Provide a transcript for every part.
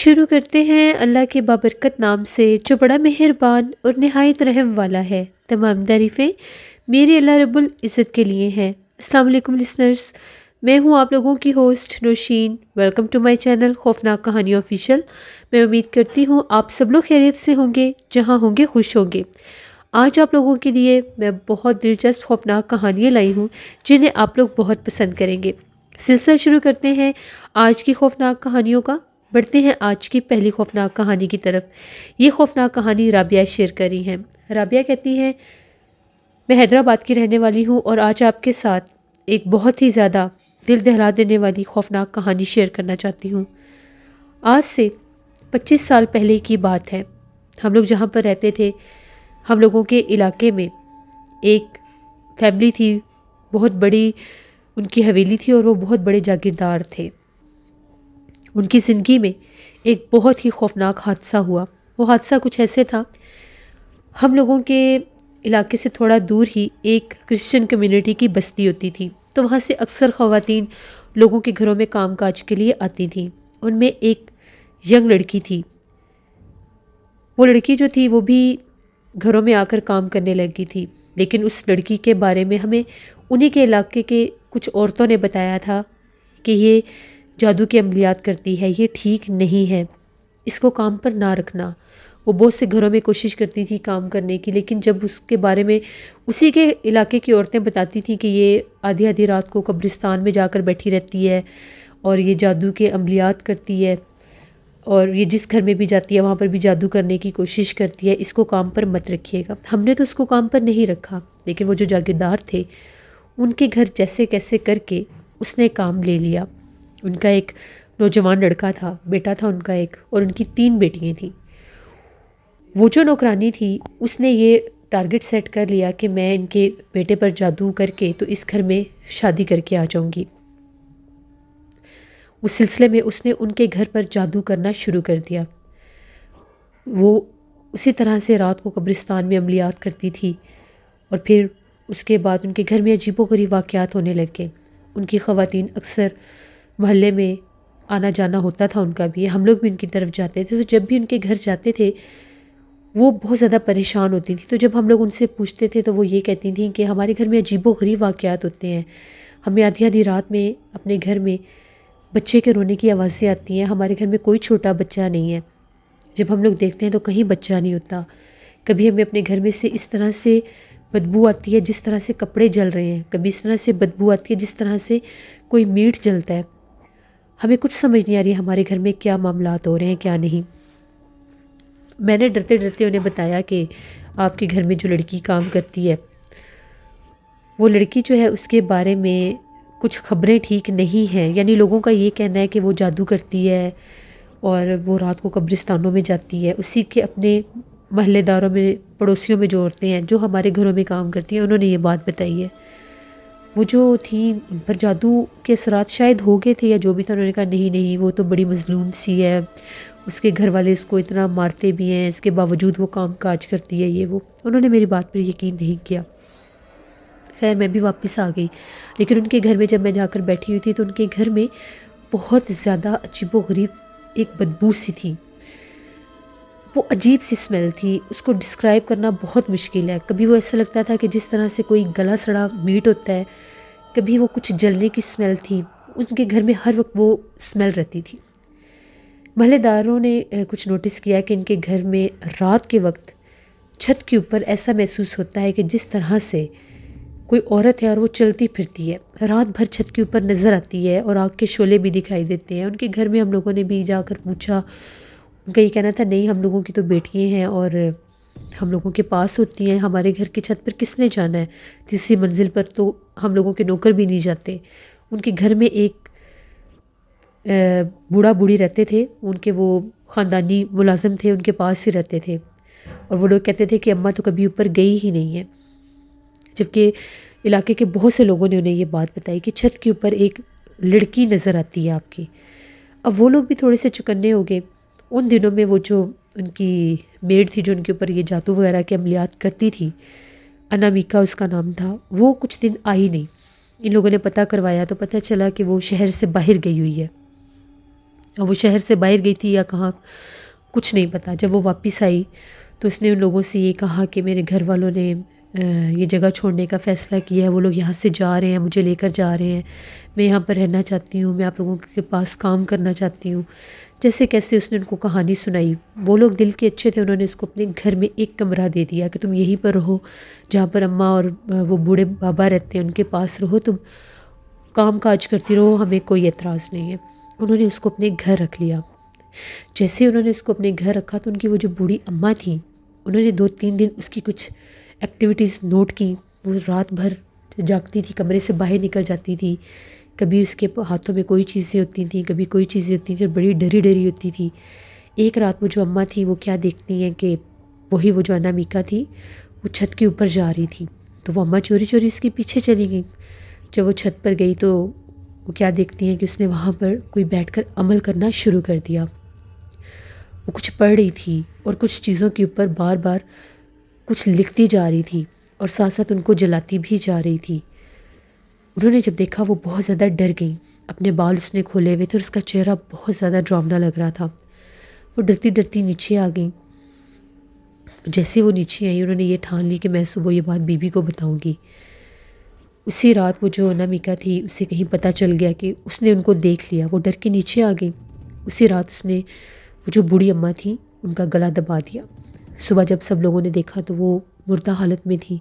شروع کرتے ہیں اللہ کے بابرکت نام سے جو بڑا مہربان اور نہایت رحم والا ہے۔ تمام تعریفیں میرے اللہ رب العزت کے لیے ہیں۔ السلام علیکم لسنرز، میں ہوں آپ لوگوں کی host Nausheen. Welcome to my channel خوفناک کہانی آفیشیل۔ میں امید کرتی ہوں آپ سب لوگ خیریت سے ہوں گے، جہاں ہوں گے خوش ہوں گے۔ آج آپ لوگوں کے لیے میں بہت دلچسپ خوفناک کہانیاں لائی ہوں جنہیں آپ لوگ بہت پسند کریں گے۔ سلسلہ شروع کرتے ہیں آج کی خوفناک کہانیوں کا۔ بڑھتے ہیں آج کی پہلی خوفناک کہانی کی طرف۔ یہ خوفناک کہانی رابعہ شیئر کری ہے۔ رابعہ کہتی ہے، میں حیدرآباد کی رہنے والی ہوں اور آج آپ کے ساتھ ایک بہت ہی زیادہ دل دہلا دینے والی خوفناک کہانی شیئر کرنا چاہتی ہوں۔ آج سے 25 سال پہلے کی بات ہے۔ ہم لوگ جہاں پر رہتے تھے، ہم لوگوں کے علاقے میں ایک فیملی تھی، بہت بڑی ان کی حویلی تھی اور وہ بہت بڑے جاگیردار تھے۔ ان کی زندگی میں ایک بہت ہی خوفناک حادثہ ہوا۔ وہ حادثہ کچھ ایسے تھا، ہم لوگوں کے علاقے سے تھوڑا دور ہی ایک کرسچن کمیونٹی کی بستی ہوتی تھی، تو وہاں سے اکثر خواتین لوگوں کے گھروں میں کام کاج کے لیے آتی تھیں۔ ان میں ایک ینگ لڑکی تھی۔ وہ لڑکی جو تھی وہ بھی گھروں میں آ کر کام کرنے لگی تھی، لیکن اس لڑکی کے بارے میں ہمیں انہی کے علاقے کے کچھ عورتوں نے بتایا تھا کہ یہ جادو کے عملیات کرتی ہے، یہ ٹھیک نہیں ہے، اس کو کام پر نہ رکھنا۔ وہ بہت سے گھروں میں کوشش کرتی تھی کام کرنے کی، لیکن جب اس کے بارے میں اسی کے علاقے کی عورتیں بتاتی تھیں کہ یہ آدھی آدھی رات کو قبرستان میں جا کر بیٹھی رہتی ہے اور یہ جادو کے عملیات کرتی ہے، اور یہ جس گھر میں بھی جاتی ہے وہاں پر بھی جادو کرنے کی کوشش کرتی ہے، اس کو کام پر مت رکھیے گا۔ ہم نے تو اس کو کام پر نہیں رکھا، لیکن وہ جو جاگیردار تھے ان کے گھر جیسے کیسے کر کے اس نے کام لے لیا۔ ان کا ایک نوجوان لڑکا تھا، بیٹا تھا ان کا ایک، اور ان کی 3 بیٹیاں تھیں۔ وہ جو نوکرانی تھی اس نے یہ ٹارگٹ سیٹ کر لیا کہ میں ان کے بیٹے پر جادو کر کے تو اس گھر میں شادی کر کے آ جاؤں گی۔ اس سلسلے میں اس نے ان کے گھر پر جادو کرنا شروع کر دیا۔ وہ اسی طرح سے رات کو قبرستان میں عملیات کرتی تھی، اور پھر اس کے بعد ان کے گھر میں عجیب و غریب واقعات ہونے لگے۔ ان کی خواتین اکثر محلے میں آنا جانا ہوتا تھا ان کا بھی، ہم لوگ بھی ان کی طرف جاتے تھے، تو جب بھی ان کے گھر جاتے تھے وہ بہت زیادہ پریشان ہوتی تھی۔ تو جب ہم لوگ ان سے پوچھتے تھے تو وہ یہ کہتی تھیں کہ ہمارے گھر میں عجیب و غریب واقعات ہوتے ہیں، ہمیں آدھی آدھی رات میں اپنے گھر میں بچے کے رونے کی آوازیں آتی ہیں، ہمارے گھر میں کوئی چھوٹا بچہ نہیں ہے، جب ہم لوگ دیکھتے ہیں تو کہیں بچہ نہیں ہوتا، کبھی ہمیں اپنے گھر میں سے اس طرح سے بدبو آتی ہے جس طرح سے کپڑے جل رہے ہیں، کبھی اس طرح سے بدبو آتی ہے جس طرح سے کوئی میٹ جلتا ہے، ہمیں کچھ سمجھ نہیں آ رہی ہے ہمارے گھر میں کیا معاملات ہو رہے ہیں کیا نہیں۔ میں نے ڈرتے ڈرتے انہیں بتایا کہ آپ کے گھر میں جو لڑکی کام کرتی ہے وہ لڑکی جو ہے اس کے بارے میں کچھ خبریں ٹھیک نہیں ہیں، یعنی لوگوں کا یہ کہنا ہے کہ وہ جادو کرتی ہے اور وہ رات کو قبرستانوں میں جاتی ہے۔ اسی کے اپنے محلے داروں میں، پڑوسیوں میں جو عورتیں ہیں جو ہمارے گھروں میں کام کرتی ہیں، انہوں نے یہ بات بتائی ہے۔ وہ جو تھیں ان پر جادو کے اثرات شاید ہو گئے تھے یا جو بھی تھا، انہوں نے کہا نہیں وہ تو بڑی مظلوم سی ہے، اس کے گھر والے اس کو اتنا مارتے بھی ہیں، اس کے باوجود وہ کام کاج کرتی ہے، یہ وہ۔ انہوں نے میری بات پر یقین نہیں کیا۔ خیر میں بھی واپس آ گئی، لیکن ان کے گھر میں جب میں جا کر بیٹھی ہوئی تھی تو ان کے گھر میں بہت زیادہ عجیب و غریب ایک بدبو سی تھی، وہ عجیب سی اسمیل تھی، اس کو ڈسکرائب کرنا بہت مشکل ہے۔ کبھی وہ ایسا لگتا تھا کہ جس طرح سے کوئی گلا سڑا میٹ ہوتا ہے، کبھی وہ کچھ جلنے کی اسمیل تھی، ان کے گھر میں ہر وقت وہ اسمیل رہتی تھی۔ محلے داروں نے کچھ نوٹس کیا کہ ان کے گھر میں رات کے وقت چھت کے اوپر ایسا محسوس ہوتا ہے کہ جس طرح سے کوئی عورت ہے اور وہ چلتی پھرتی ہے، رات بھر چھت کے اوپر نظر آتی ہے اور آگ کے شعلے بھی دکھائی دیتے ہیں۔ ان کے گھر میں ہم لوگوں نے بھی جا کر پوچھا، ان کا یہ کہنا تھا نہیں ہم لوگوں کی تو بیٹیاں ہیں اور ہم لوگوں کے پاس ہوتی ہیں، ہمارے گھر کی چھت پر کس نے جانا ہے، تیسری منزل پر تو ہم لوگوں کے نوکر بھی نہیں جاتے۔ ان کے گھر میں ایک بوڑھا بوڑھی رہتے تھے، ان کے وہ خاندانی ملازم تھے، ان کے پاس ہی رہتے تھے، اور وہ لوگ کہتے تھے کہ اماں تو کبھی اوپر گئی ہی نہیں ہے، جبکہ علاقے کے بہت سے لوگوں نے انہیں یہ بات بتائی کہ چھت کے اوپر ایک لڑکی نظر آتی ہے آپ کی۔ اب وہ لوگ بھی تھوڑے سے چکنے ہو گئے۔ ان دنوں میں وہ جو ان کی میڈ تھی جو ان کے اوپر یہ جادو وغیرہ کے عملیات کرتی تھی، انامیکا اس کا نام تھا، وہ کچھ دن آئی نہیں۔ ان لوگوں نے پتہ کروایا تو پتہ چلا کہ وہ شہر سے باہر گئی ہوئی ہے۔ اور وہ شہر سے باہر گئی تھی یا کہاں کچھ نہیں پتا۔ جب وہ واپس آئی تو اس نے ان لوگوں سے یہ کہا کہ میرے گھر والوں نے یہ جگہ چھوڑنے کا فیصلہ کیا ہے، وہ لوگ یہاں سے جا رہے ہیں، مجھے لے کر جا رہے ہیں، میں یہاں پر رہنا چاہتی ہوں، میں آپ لوگوں کے پاس کام کرنا چاہتی ہوں۔ جیسے کیسے اس نے ان کو کہانی سنائی۔ وہ لوگ دل کے اچھے تھے، انہوں نے اس کو اپنے گھر میں ایک کمرہ دے دیا کہ تم یہیں پر رہو، جہاں پر اماں اور وہ بوڑھے بابا رہتے ہیں ان کے پاس رہو، تم کام کاج کرتی رہو، ہمیں کوئی اعتراض نہیں ہے۔ انہوں نے اس کو اپنے گھر رکھ لیا۔ جیسے انہوں نے اس کو اپنے گھر رکھا تو ان کی وہ جو بوڑھی اماں تھیں، انہوں نے 2-3 دن اس کی کچھ ایکٹیویٹیز نوٹ کی۔ وہ رات بھر جاگتی تھی، کمرے سے باہر نکل جاتی تھی، کبھی اس کے ہاتھوں میں کوئی چیزیں ہوتی تھیں، کبھی کوئی چیزیں ہوتی تھیں، اور بڑی ڈری ڈری ہوتی تھی۔ ایک رات وہ جو اماں تھی وہ کیا دیکھتی ہیں کہ وہی وہ جو انامیکا تھی وہ چھت کے اوپر جا رہی تھی، تو وہ اماں چوری چوری اس کے پیچھے چلی گئی۔ جب وہ چھت پر گئی تو وہ کیا دیکھتی ہیں کہ اس نے وہاں پر کوئی بیٹھ کر عمل کرنا شروع کر دیا۔ وہ کچھ پڑھ رہی تھی اور کچھ چیزوں کے اوپر بار بار کچھ لکھتی جا رہی تھی اور ساتھ ساتھ ان کو جلاتی بھی جا رہی تھی۔ انہوں نے جب دیکھا وہ بہت زیادہ ڈر گئی۔ اپنے بال اس نے کھولے ہوئے تھے اور اس کا چہرہ بہت زیادہ ڈراؤنا لگ رہا تھا۔ وہ ڈرتی ڈرتی نیچے آ گئی۔ جیسے وہ نیچے آئی انہوں نے یہ ٹھان لی کہ میں صبح یہ بات بیوی کو بتاؤں گی۔ اسی رات وہ جو انامیکا تھی اسے کہیں پتہ چل گیا کہ اس نے ان کو دیکھ لیا، وہ ڈر کے نیچے آ گئی۔ اسی رات اس نے وہ جو بوڑھی اماں تھیں ان کا گلا دبا دیا۔ صبح جب سب لوگوں نے دیکھا تو وہ مردہ حالت میں تھی،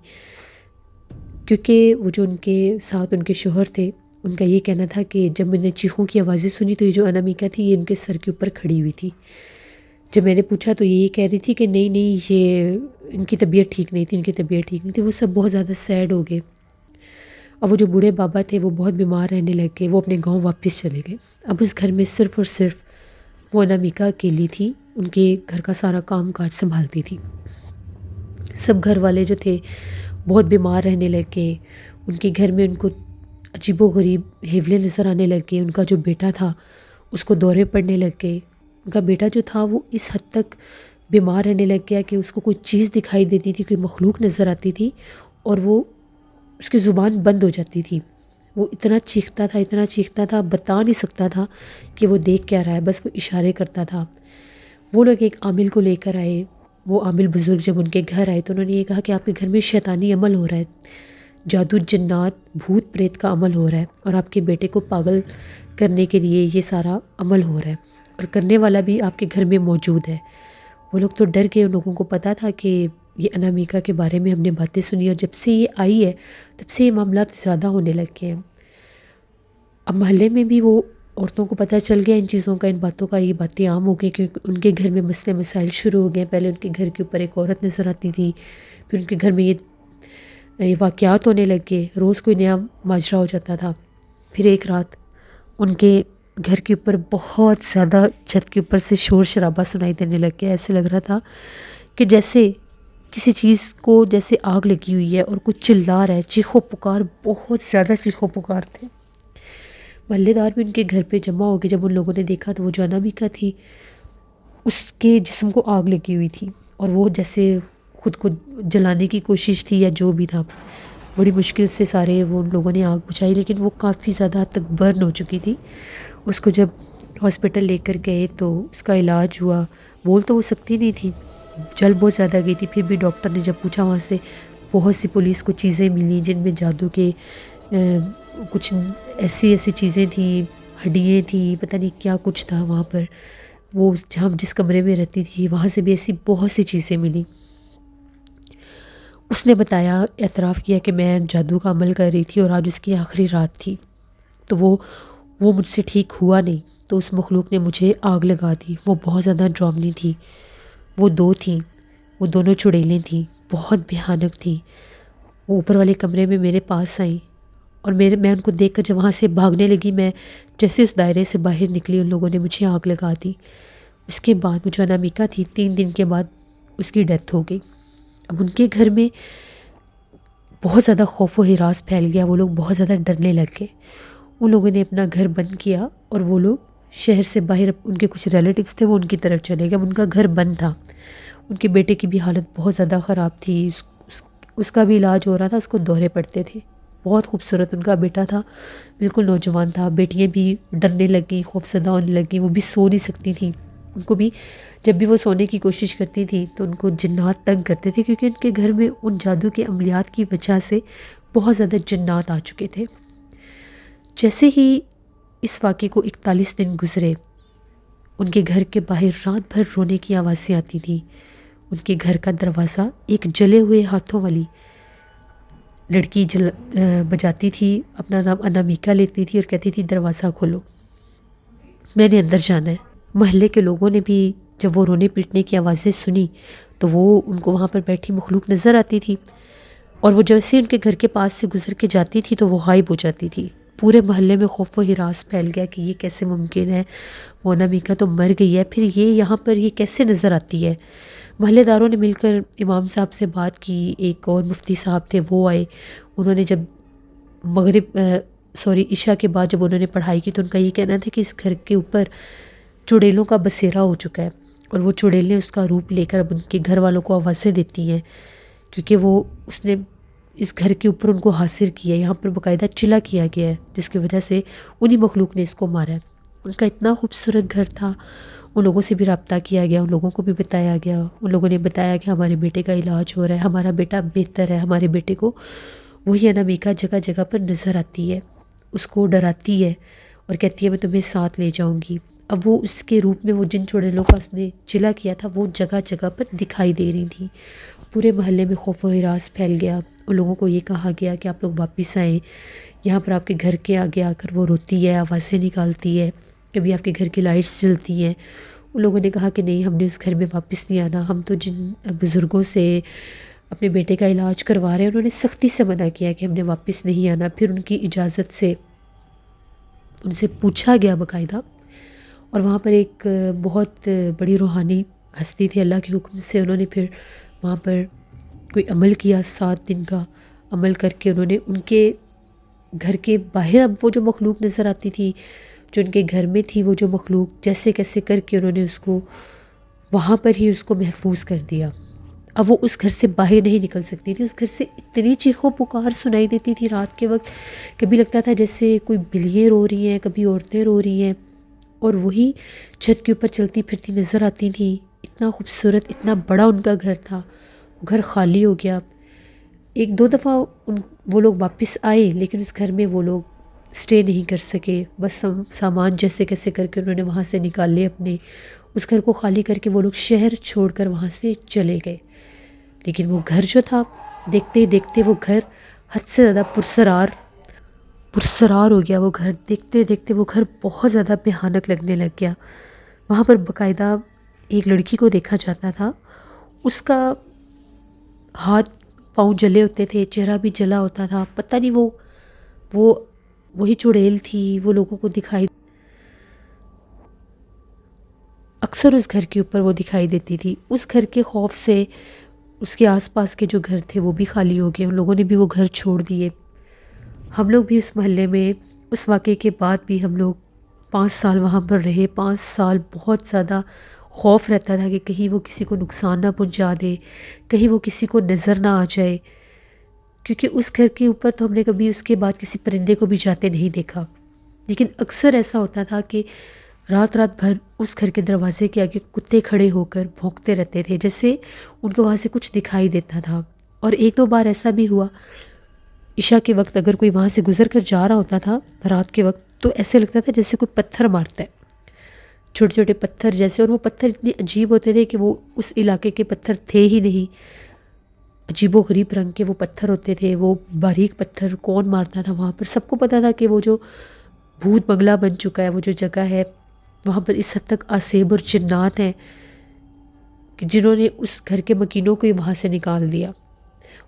کیونکہ وہ جو ان کے ساتھ ان کے شوہر تھے ان کا یہ کہنا تھا کہ جب میں نے چیخوں کی آوازیں سنی تو یہ جو انامیکا تھی یہ ان کے سر کے اوپر کھڑی ہوئی تھی۔ جب میں نے پوچھا تو یہ کہہ رہی تھی کہ نہیں نہیں، یہ ان کی طبیعت ٹھیک نہیں تھی، ان کی طبیعت ٹھیک نہیں تھی۔ وہ سب بہت زیادہ سیڈ ہو گئے۔ اب وہ جو بوڑھے بابا تھے وہ بہت بیمار رہنے لگ گئے، وہ اپنے گاؤں واپس چلے گئے۔ اب اس گھر میں صرف اور صرف وہ انامیکا اکیلی تھی، ان کے گھر کا سارا کام کاج سنبھالتی تھی۔ سب گھر والے جو تھے بہت بیمار رہنے لگ گئے۔ ان کے گھر میں ان کو عجیب و غریب ہیولے نظر آنے لگ گئے۔ ان کا جو بیٹا تھا اس کو دورے پڑنے لگ گئے۔ ان کا بیٹا جو تھا وہ اس حد تک بیمار رہنے لگ گیا کہ اس کو کوئی چیز دکھائی دیتی تھی، کوئی مخلوق نظر آتی تھی اور وہ اس کی زبان بند ہو جاتی تھی۔ وہ اتنا چیختا تھا، بتا نہیں سکتا تھا کہ وہ دیکھ کیا رہا ہے، بس وہ اشارے کرتا تھا۔ وہ لوگ ایک عامل کو لے کر آئے۔ وہ عامل بزرگ جب ان کے گھر آئے تو انہوں نے یہ کہا کہ آپ کے گھر میں شیطانی عمل ہو رہا ہے، جادو، جنات، بھوت پریت کا عمل ہو رہا ہے، اور آپ کے بیٹے کو پاگل کرنے کے لیے یہ سارا عمل ہو رہا ہے، اور کرنے والا بھی آپ کے گھر میں موجود ہے۔ وہ لوگ تو ڈر گئے، ان لوگوں کو پتہ تھا کہ یہ انامیکا کے بارے میں ہم نے باتیں سنی، اور جب سے یہ آئی ہے تب سے یہ معاملات زیادہ ہونے لگ گئے ہیں۔ اب محلے میں بھی وہ عورتوں کو پتہ چل گیا ان چیزوں کا، ان باتوں کا، یہ باتیں عام ہو گئی کہ ان کے گھر میں مسئلے مسائل شروع ہو گئے۔ پہلے ان کے گھر کے اوپر ایک عورت نظر آتی تھی، پھر ان کے گھر میں یہ واقعات ہونے لگ گئے، روز کوئی نیا ماجرا ہو جاتا تھا۔ پھر ایک رات ان کے گھر کے اوپر بہت زیادہ چھت کے اوپر سے شور شرابہ سنائی دینے لگ گیا۔ ایسے لگ رہا تھا کہ جیسے کسی چیز کو جیسے آگ لگی ہوئی ہے اور کچھ چلا رہا ہے، چیخ و پکار، بہت زیادہ چیخ و پکار تھے۔ محلے دار بھی ان کے گھر پہ جمع ہو گئے۔ جب ان لوگوں نے دیکھا تو وہ جو انامیکا تھی اس کے جسم کو آگ لگی ہوئی تھی، اور وہ جیسے خود کو جلانے کی کوشش تھی یا جو بھی تھا، بڑی مشکل سے سارے وہ ان لوگوں نے آگ بجھائی، لیکن وہ کافی زیادہ حد تک برن ہو چکی تھی۔ اس کو جب ہاسپٹل لے کر گئے تو اس کا علاج ہوا، بول تو وہ سکتی نہیں تھی، جل بہت زیادہ گئی تھی۔ پھر بھی ڈاکٹر نے جب پوچھا وہاں سے بہت سی پولیس کو چیزیں ملیں جن میں جادو کے کچھ ایسی چیزیں تھیں، ہڈیاں تھیں، پتہ نہیں کیا کچھ تھا وہاں پر۔ وہ جہاں جس کمرے میں رہتی تھی وہاں سے بھی ایسی بہت سی چیزیں ملیں۔ اس نے بتایا، اعتراف کیا کہ میں جادو کا عمل کر رہی تھی اور آج اس کی آخری رات تھی، تو وہ مجھ سے ٹھیک ہوا نہیں، تو اس مخلوق نے مجھے آگ لگا دی۔ وہ بہت زیادہ ڈراؤنی تھی۔ وہ 2 تھیں، وہ دونوں چڑیلیں تھیں، بہت بھیانک تھیں۔ وہ اوپر والے کمرے میں میرے پاس آئیں اور میں ان کو دیکھ کر جب وہاں سے بھاگنے لگی، میں جیسے اس دائرے سے باہر نکلی ان لوگوں نے مجھے آگ لگا دی۔ اس کے بعد وہ جو انامیکا تھی 3 دن کے بعد اس کی ڈیتھ ہو گئی۔ اب ان کے گھر میں بہت زیادہ خوف و ہراس پھیل گیا، وہ لوگ بہت زیادہ ڈرنے لگ گئے۔ ان لوگوں نے اپنا گھر بند کیا اور وہ لوگ شہر سے باہر، ان کے کچھ ریلیٹیوز تھے وہ ان کی طرف چلے گئے۔ اب ان کا گھر بند تھا۔ ان کے بیٹے کی بھی حالت بہت زیادہ خراب تھی، اس کا بھی علاج ہو رہا تھا، اس کو دورے پڑتے تھے، بہت خوبصورت ان کا بیٹا تھا، بالکل نوجوان تھا. بیٹیاں بھی ڈرنے لگیں، خوفزدہ ہونے لگیں، وہ بھی سو نہیں سکتی تھیں. ان کو بھی جب بھی وہ سونے کی کوشش کرتی تھی تو ان کو جنات تنگ کرتے تھے، کیونکہ ان کے گھر میں ان جادو کے عملیات کی وجہ سے بہت زیادہ جنات آ چکے تھے. جیسے ہی اس واقعے کو 41 دن گزرے، ان کے گھر کے باہر رات بھر رونے کی آوازیں آتی تھیں. ان کے گھر کا دروازہ ایک جلے ہوئے ہاتھوں والی لڑکی بجاتی تھی. اپنا نام انامیکا لیتی تھی اور کہتی تھی دروازہ کھولو، میں نے اندر جانا ہے. محلے کے لوگوں نے بھی جب وہ رونے پیٹنے کی آوازیں سنی تو وہ ان کو وہاں پر بیٹھی مخلوق نظر آتی تھی، اور وہ جیسے ان کے گھر کے پاس سے گزر کے جاتی تھی تو وہ غائب ہو جاتی تھی. پورے محلے میں خوف و ہراس پھیل گیا کہ یہ کیسے ممکن ہے، وہ انامیکا تو مر گئی ہے، پھر یہ یہاں پر یہ کیسے نظر آتی ہے. محلے داروں نے مل کر امام صاحب سے بات کی. ایک اور مفتی صاحب تھے، وہ آئے. انہوں نے جب عشاء کے بعد جب انہوں نے پڑھائی کی تو ان کا یہ کہنا تھا کہ اس گھر کے اوپر چڑیلوں کا بسیرا ہو چکا ہے، اور وہ چڑیلیں اس کا روپ لے کر اب ان کے گھر والوں کو آوازیں دیتی ہیں، کیونکہ اس نے اس گھر کے اوپر ان کو حاصر کیا ہے. یہاں پر باقاعدہ چلا کیا گیا ہے، جس کی وجہ سے انہی مخلوق نے اس کو مارا ہے. ان کا اتنا خوبصورت گھر تھا. ان لوگوں سے بھی رابطہ کیا گیا، ان لوگوں کو بھی بتایا گیا. ان لوگوں نے بتایا کہ ہمارے بیٹے کا علاج ہو رہا ہے، ہمارا بیٹا بہتر ہے. ہمارے بیٹے کو وہی انامیکا جگہ جگہ پر نظر آتی ہے، اس کو ڈراتی ہے اور کہتی ہے میں تمہیں ساتھ لے جاؤں گی. اب وہ اس کے روپ میں وہ جن چڑیلوں کا اس نے چلا کیا تھا وہ جگہ جگہ پر دکھائی دے رہی تھیں. پورے محلے میں خوف و ہراس پھیل گیا. ان لوگوں کو یہ کہا گیا کہ آپ لوگ واپس آئیں. یہاں پر آپ کے گھر کے آگے آ کر وہ روتی ہے، آوازیں نکالتی ہے، کبھی آپ کے گھر کی لائٹس جلتی ہیں. ان لوگوں نے کہا کہ نہیں، ہم نے اس گھر میں واپس نہیں آنا. ہم تو جن بزرگوں سے اپنے بیٹے کا علاج کروا رہے ہیں انہوں نے سختی سے منع کیا کہ ہم نے واپس نہیں آنا. پھر ان کی اجازت سے ان سے پوچھا گیا باقاعدہ، اور وہاں پر ایک بہت بڑی روحانی ہستی تھی. اللہ کے حکم سے انہوں نے پھر وہاں پر کوئی عمل کیا. 7 دن کا عمل کر کے انہوں نے ان کے گھر کے باہر اب وہ جو مخلوق نظر آتی تھی جو ان کے گھر میں تھی، وہ جو مخلوق جیسے کیسے کر کے انہوں نے اس کو وہاں پر ہی اس کو محفوظ کر دیا. اب وہ اس گھر سے باہر نہیں نکل سکتی تھی. اس گھر سے اتنی چیخو پکار سنائی دیتی تھی رات کے وقت، کبھی لگتا تھا جیسے کوئی بلیاں رو رہی ہیں، کبھی عورتیں رو رہی ہیں، اور وہی چھت کے اوپر چلتی پھرتی نظر آتی تھیں. اتنا خوبصورت، اتنا بڑا ان کا گھر تھا. وہ گھر خالی ہو گیا. 1-2 دفعہ وہ لوگ واپس آئے، لیکن اس گھر میں وہ لوگ سٹے نہیں کر سکے. بس سامان جیسے کیسے کر کے انہوں نے وہاں سے نکالے اپنے. اس گھر کو خالی کر کے وہ لوگ شہر چھوڑ کر وہاں سے چلے گئے. لیکن وہ گھر جو تھا، دیکھتے دیکھتے وہ گھر حد سے زیادہ پرسرار ہو گیا. وہ گھر دیکھتے دیکھتے وہ گھر بہت زیادہ بھیانک لگنے لگ گیا. وہاں پر باقاعدہ ایک لڑکی کو دیکھا جاتا تھا. اس کا ہاتھ پاؤں جلے ہوتے تھے، چہرہ بھی جلا ہوتا تھا. پتہ نہیں وہی چڑیل تھی. وہ لوگوں کو اکثر اس گھر کے اوپر وہ دکھائی دیتی تھی. اس گھر کے خوف سے اس کے آس پاس کے جو گھر تھے وہ بھی خالی ہو گئے. ان لوگوں نے بھی وہ گھر چھوڑ دیے. ہم لوگ بھی اس محلے میں اس واقعے کے بعد بھی ہم لوگ 5 سال وہاں پر رہے. 5 سال بہت زیادہ خوف رہتا تھا کہ کہیں وہ کسی کو نقصان نہ پہنچا دے، کہیں وہ کسی کو نظر نہ آ جائے، کیونکہ اس گھر کے اوپر تو ہم نے کبھی اس کے بعد کسی پرندے کو بھی جاتے نہیں دیکھا. لیکن اکثر ایسا ہوتا تھا کہ رات بھر اس گھر کے دروازے کے آگے کتے کھڑے ہو کر بھونکتے رہتے تھے، جیسے ان کو وہاں سے کچھ دکھائی دیتا تھا. اور 1-2 بار ایسا بھی ہوا، عشاء کے وقت اگر کوئی وہاں سے گزر کر جا رہا ہوتا تھا رات کے وقت تو ایسے لگتا تھا جیسے کوئی پتھر مارتا ہے، چھوٹے چھوٹے پتھر جیسے. اور وہ پتھر اتنے عجیب ہوتے تھے کہ وہ اس علاقے کے پتھر تھے ہی نہیں. عجیب و غریب رنگ کے وہ پتھر ہوتے تھے. وہ باریک پتھر کون مارتا تھا وہاں پر؟ سب کو پتا تھا کہ وہ جو بھوت بنگلہ بن چکا ہے، وہ جو جگہ ہے وہاں پر اس حد تک آسیب اور جنات ہیں کہ جنہوں نے اس گھر کے مکینوں کو ہی وہاں سے نکال دیا.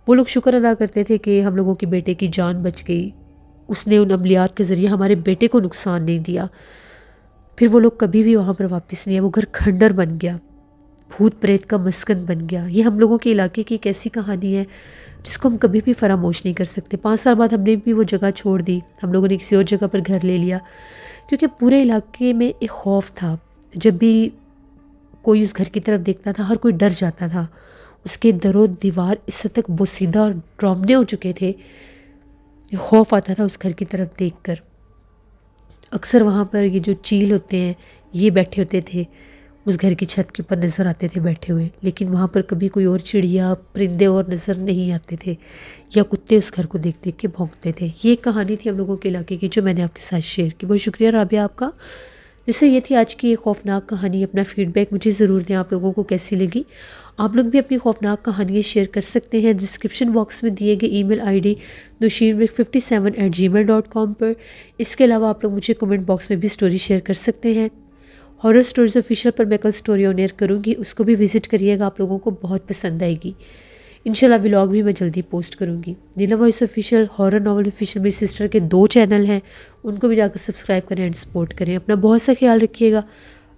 وہ لوگ شکر ادا کرتے تھے کہ ہم لوگوں کے بیٹے کی جان بچ گئی، اس نے ان عملیات کے ذریعے ہمارے بیٹے کو نقصان نہیں دیا. پھر وہ لوگ کبھی بھی وہاں پر واپس نہیں آئے. وہ گھر کھنڈر بن گیا، بھوت پریت کا مسکن بن گیا. یہ ہم لوگوں کے علاقے کی ایک ایسی کہانی ہے جس کو ہم کبھی بھی فراموش نہیں کر سکتے. 5 سال بعد ہم نے بھی وہ جگہ چھوڑ دی. ہم لوگوں نے کسی اور جگہ پر گھر لے لیا، کیونکہ پورے علاقے میں ایک خوف تھا. جب بھی کوئی اس گھر کی طرف دیکھتا تھا ہر کوئی ڈر جاتا تھا. اس کے در و دیوار اس حد تک بوسیدہ اور ڈراؤنے ہو چکے تھے خوف آتا تھا اس گھر کی طرف دیکھ کر۔ اکثر وہاں پر یہ جو چیل ہوتے ہیں یہ بیٹھے ہوتے تھے، اس گھر کی چھت کے اوپر نظر آتے تھے بیٹھے ہوئے، لیکن وہاں پر کبھی کوئی اور چڑیا پرندے اور نظر نہیں آتے تھے، یا کتے اس گھر کو دیکھ دیکھ کے بھونکتے تھے۔ یہ ایک کہانی تھی ہم لوگوں کے علاقے کی جو میں نے آپ کے ساتھ شیئر کی۔ بہت شکریہ رابعہ آپ کا۔ جیسے یہ تھی آج کی ایک خوفناک کہانی۔ اپنا فیڈ بیک مجھے ضرور دیں آپ لوگوں کو کیسی لگی۔ آپ لوگ بھی اپنی خوفناک کہانیاں شیئر کر سکتے ہیں ڈسکرپشن باکس میں دیے گئے ای میل آئی ڈی nusheermik57@gmail.com پر۔ اس کے علاوہ آپ لوگ مجھے کمنٹ باکس میں بھی سٹوری شیئر کر سکتے ہیں۔ ہارر سٹوریز آفیشیل پر میں کل سٹوری آن ایئر کروں گی، اس کو بھی وزٹ کریے گا، آپ لوگوں کو بہت پسند آئے گی۔ انشاءاللہ ولاگ بھی میں جلدی پوسٹ کروں گی۔ Neelam voice official, horror novel official, میری سسٹر کے 2 چینل ہیں، ان کو بھی جا کر سبسکرائب کریں اینڈ سپورٹ کریں۔ اپنا بہت سا خیال رکھیے گا،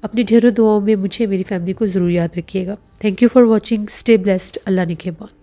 اپنی ڈھیروں دعاؤں میں مجھے میری فیملی کو ضرور یاد رکھیے گا۔ Thank you for watching, stay blessed, اللہ نگہبان۔